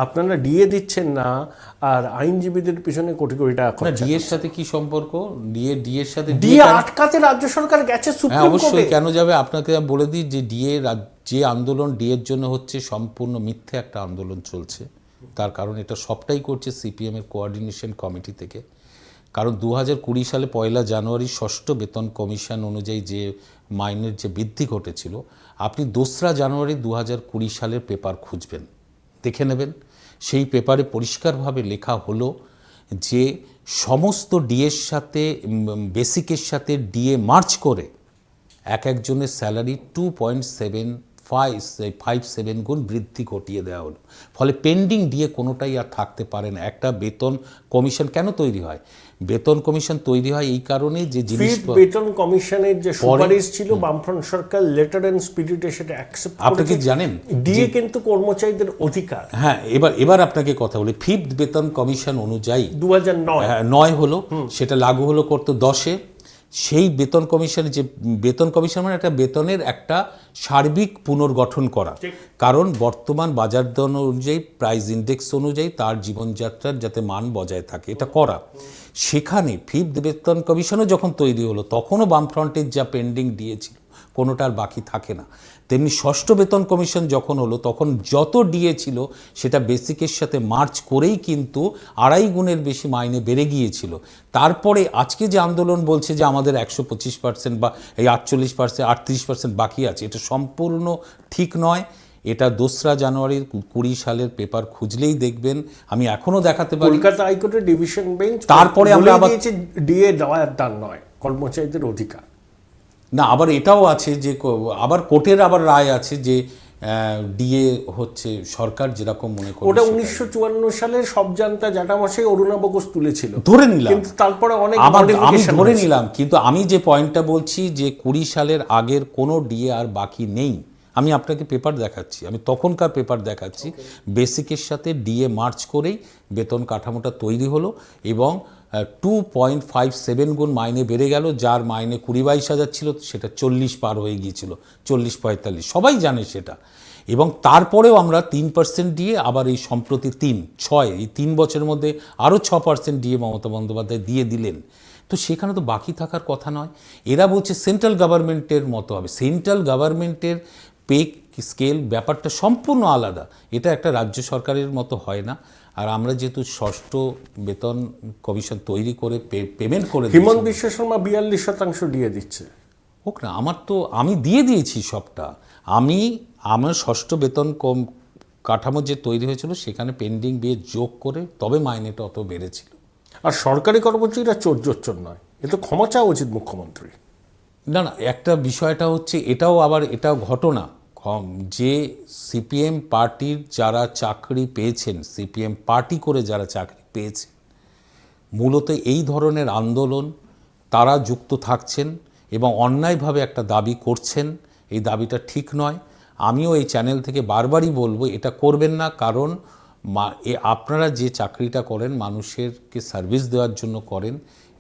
আপনারা ডিএ দিচ্ছেন না আর আইনজীবীদের পিছনে কোটি কোটি টাকা না, ডিএ এর সাথে কি সম্পর্ক? ডিএ এর সাথে ডিএ আটকাতে রাজ্য সরকার গেছে সুপ্রিম কোর্টে। অবশ্যই কেন যাবে? আপনাকে বলে দিই যে যে আন্দোলন ডিএ এর জন্য হচ্ছে সম্পূর্ণ মিথ্যে একটা আন্দোলন চলছে। তার কারণ এটা সবটাই করছে সিপিএম এর কোঅর্ডিনেশন কমিটি থেকে। কারণ 2020 সালে 1 জানুয়ারি ষষ্ঠ বেতন কমিশন অনুযায়ী যে মাইনের যে বৃদ্ধি ঘটেছিল, আপনি 2 জানুয়ারি 2020 সালের পেপার খুঁজবেন, দেখে নেবেন। সেই পেপারে পরিষ্কারভাবে লেখা হলো যে সমস্ত ডিএর সাথে বেসিকের সাথে ডিএ মার্চ করে একজনের স্যালারি 2.57 গুণ বৃদ্ধি ঘটিয়ে দেওয়া হলো। ফলে পেন্ডিং ডিএ কোনোটাই আর থাকতে পারে না। একটা বেতন কমিশন কেন তৈরি হয়? বেতন কমিশন তৈরি হয় এই কারণে যে জিনিস বেতন কমিশনের যে সুপারিশ ছিল বামফ্রন্ট সরকার লেটার এন্ড স্পিরিটে সেটা অ্যাকসেপ্ট করেছে। আপনি কি জানেন ডিএ কিন্তু কর্মচারীদের অধিকার। হ্যাঁ, এবার আপনাকে কথা বলি। 5th বেতন কমিশন অনুযায়ী 2009 হলো, সেটা লাগু হলো করতো 10-এ। সেই বেতন কমিশন যে বেতন কমিশন মানে একটা বেতনের একটা সার্বিক পুনর্গঠন করা। কারণ বর্তমান বাজার দর অনুযায়ী, প্রাইস ইন্ডেক্স অনুযায়ী তার জীবনযাত্রার যাতে মান বজায় থাকে, এটা করা। সেখানে 5th বেতন কমিশনও যখন তৈরি হলো তখনও বামফ্রন্টের যা পেন্ডিং দিয়েছিল কোনোটার বাকি থাকে না। তেমনি ষষ্ঠ বেতন কমিশন যখন হলো তখন যত ডিএ ছিল সেটা বেসিকের সাথে মার্চ করেই কিন্তু 2.5 গুণের বেশি মাইনে বেড়ে গিয়েছিল। তারপরে আজকে যে আন্দোলন বলছে যে আমাদের 125% বা এই 48%, 38% বাকি আছে, এটা সম্পূর্ণ ঠিক নয়। এটা 2 জানুয়ারি 20 সালের পেপার খুঁজলেই দেখবেন। আমি এখনো দেখাতে পারি। কলকাতা হাইকোর্টের ডিভিশন বেঞ্চ তারপরে আমরা আবার ডিএ দেওয়ার দান নয়, কর্মচারীদের অধিকার। না, আবার এটাও আছে যে আবার কোর্টের আবার রায় আছে যে ডিএ হচ্ছে সরকার যেরকম মনে করে। ওটা 1954 সালের সব জানতা জ্যাঠামশাই অরুণাভ ঘোষ তুলেছিল, ধরে নিলাম। কিন্তু তারপরে অনেক আমি ধরে নিলাম, কিন্তু আমি যে পয়েন্টটা বলছি যে 20 সালের আগের কোনো ডিএ আর বাকি নেই। আমি আপনাকে পেপার দেখাচ্ছি, আমি তখনকার পেপার দেখাচ্ছি। বেসিকের সাথে ডিএ মার্চ করেই বেতন কাঠামোটা তৈরি হলো এবং 2.57 গুণ মাইনে বেড়ে গেল। যার মাইনে 20-22 হাজার ছিল সেটা 40 পার হয়ে গিয়েছিল, 40-45, সবাই জানে সেটা। এবং তারপরেও আমরা 3% দিয়ে আবার এই সম্প্রতি 3-6 এই 3 বছরের মধ্যে আরও 6% দিয়ে মমতা বন্দ্যোপাধ্যায় দিয়ে দিলেন। তো সেখানে তো বাকি থাকার কথা নয়। এরা বলছে সেন্ট্রাল গভর্নমেন্টের মতো হবে। সেন্ট্রাল গভর্নমেন্টের পে স্কেল ব্যাপারটা সম্পূর্ণ আলাদা। এটা একটা রাজ্য সরকারের মতো হয় না। আর আমরা যেহেতু ষষ্ঠ বেতন কমিশন তৈরি করে পেমেন্ট করে হিমন্ত বিশ্ব শর্মা 42% দিয়ে দিচ্ছে। হোক না, আমি দিয়ে দিয়েছি সবটা। আমার ষষ্ঠ বেতন কাঠামো যে তৈরি হয়েছিল সেখানে পেন্ডিং বিয়ে যোগ করে তবে মাইনেটা অত বেড়েছিল। আর সরকারি কর্মচারীরা চোর নয়, এ তো ক্ষমা চাওয়া উচিত মুখ্যমন্ত্রী। না, একটা বিষয়টা হচ্ছে এটাও ঘটনা যে সিপিএম পার্টির যারা চাকরি পেয়েছেন, সিপিএম পার্টি করে যারা চাকরি পেয়েছেন, মূলত এই ধরনের আন্দোলন তারা যুক্ত থাকছেন এবং অন্যায়ভাবে একটা দাবি করছেন। এই দাবিটা ঠিক নয়। আমিও এই চ্যানেল থেকে বারবারই বলবো এটা করবেন না। কারণ আপনারা যে চাকরিটা করেন মানুষেরকে সার্ভিস দেওয়ার জন্য করেন,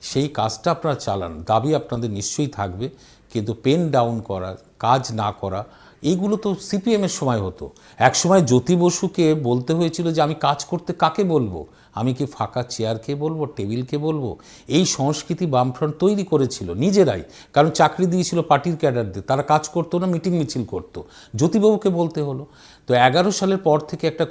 সেই কাজটা আপনারা চালান, দাবি আপনাদের নিশ্চয়ই থাকবে। কিন্তু পেন ডাউন করা, কাজ না করা, এইগুলো তো সিপিএমের সময় হতো। এক সময় জ্যোতি বসুকে বলতে হয়েছিল যে আমি কাজ করতে কাকে বলবো, আমি কি ফাঁকা চেয়ারকে বলবো, টেবিলকে বলবো? এই সংস্কৃতি বামফ্রন্ট তৈরি করেছিল নিজেরাই। কারণ চাকরি দিয়েছিল পার্টির ক্যাডারদের, তারা কাজ করতো না, মিটিং মিছিল করতো। জ্যোতিবাবুকে বলতে হলো। তো 11 সালের পর থেকে একটা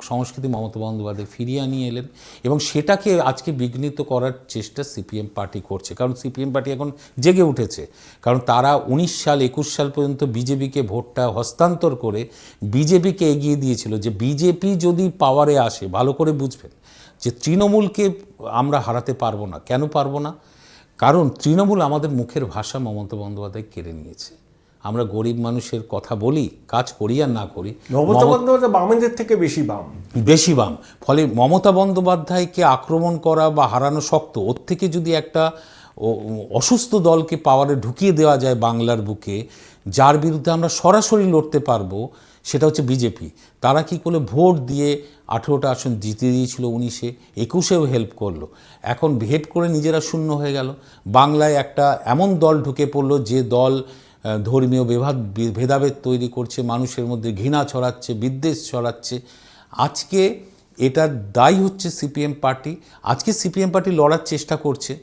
সংস্কৃতি মমতা বন্দ্যোপাধ্যায় ফিরিয়ে আনিয়ে এলেন এবং সেটাকে আজকে বিঘ্নিত করার চেষ্টা সিপিএম পার্টি করছে। কারণ সিপিএম পার্টি এখন জেগে উঠেছে। কারণ তারা 19 সাল 21 সাল পর্যন্ত বিজেপিকে ভোটটা হস্তান্তর করে বিজেপিকে এগিয়ে দিয়েছিল। যে বিজেপি যদি পাওয়ারে আসে, ভালো করে বুঝবেন যে তৃণমূলকে আমরা হারাতে পারবো না। কেন পারবো না? কারণ তৃণমূল আমাদের মুখের ভাষা মমতা বন্দ্যোপাধ্যায় কেড়ে নিয়েছে। আমরা গরিব মানুষের কথা বলি, কাজ করি আর না করি, মমতা বন্দ্যোপাধ্যায় বামেদের থেকে বেশি বাম। ফলে মমতা বন্দ্যোপাধ্যায়কে আক্রমণ করা বা হারানো শক্ত। ওর থেকে যদি একটা অসুস্থ দলকে পাওয়ারে ঢুকিয়ে দেওয়া যায় বাংলার বুকে, যার বিরুদ্ধে আমরা সরাসরি লড়তে পারবো, সেটা হচ্ছে বিজেপি। তারা কি করে ভোট দিয়ে 18টা আসন জিতে দিয়েছিল, 19-এ, 21-এও হেল্প করলো। এখন ভেট করে নিজেরা শূন্য হয়ে গেল। বাংলায় একটা এমন দল ঢুকে পড়লো যে দল ধর্মীয় ভেদাভেদ তৈরি করছে, মানুষের মধ্যে ঘৃণা ছড়াচ্ছে, বিদ্বেষ ছড়াচ্ছে। আজকে এটার দায়ী হচ্ছে সিপিএম পার্টি। আজকে সিপিএম পার্টি লড়ার চেষ্টা করছে